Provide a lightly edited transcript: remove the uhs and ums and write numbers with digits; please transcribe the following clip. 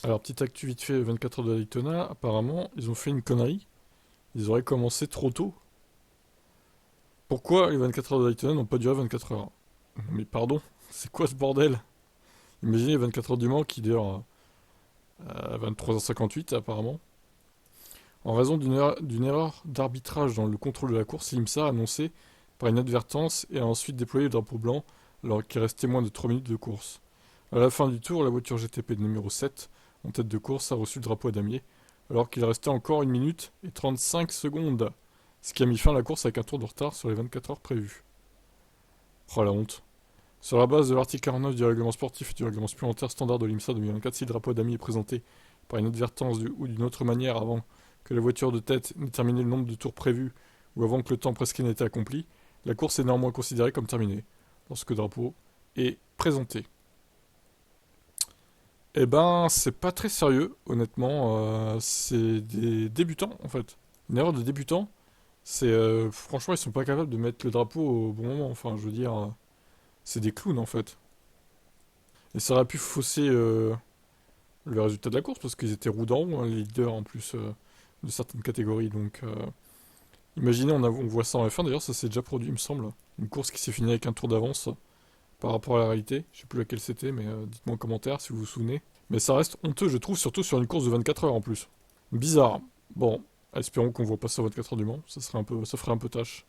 Alors, petite actu vite fait, 24 heures de Daytona, apparemment, ils ont fait une connerie. Ils auraient commencé trop tôt. Pourquoi les 24 heures de Daytona n'ont pas duré 24 heures? Mais pardon, c'est quoi ce bordel? Imaginez les 24 heures du Mans qui durent à 23h58 apparemment. En raison d'une erreur d'arbitrage dans le contrôle de la course, l'IMSA a annoncé par inadvertance et a ensuite déployé le drapeau blanc alors qu'il restait moins de 3 minutes de course. À la fin du tour, la voiture GTP numéro 7, en tête de course, a reçu le drapeau à damier, alors qu'il restait encore 1 minute et 35 secondes, ce qui a mis fin à la course avec un tour de retard sur les 24 heures prévues. Oh la honte. Sur la base de l'article 49 du règlement sportif et du règlement supplémentaire standard de l'IMSA 2024, si le drapeau à damier est présenté par inadvertance ou d'une autre manière avant que la voiture de tête n'ait terminé le nombre de tours prévus ou avant que le temps prescrit n'ait été accompli, la course est néanmoins considérée comme terminée, lorsque le drapeau est présenté. Eh ben, c'est pas très sérieux, honnêtement. C'est des débutants, en fait. Une erreur de débutant. C'est franchement, ils sont pas capables de mettre le drapeau au bon moment. Enfin, je veux dire, c'est des clowns, en fait. Et ça aurait pu fausser le résultat de la course parce qu'ils étaient roue dans roue, hein, les leaders en plus de certaines catégories. Donc, imaginez, on voit ça en F1. D'ailleurs, ça s'est déjà produit, il me semble. Une course qui s'est finie avec un tour d'avance par rapport à la réalité. Je sais plus laquelle c'était, mais dites-moi en commentaire si vous vous souvenez. Mais ça reste honteux, je trouve, surtout sur une course de 24 heures en plus. Bizarre. Bon, espérons qu'on voit pas ça 24 heures du Mans, ça ferait un peu tâche.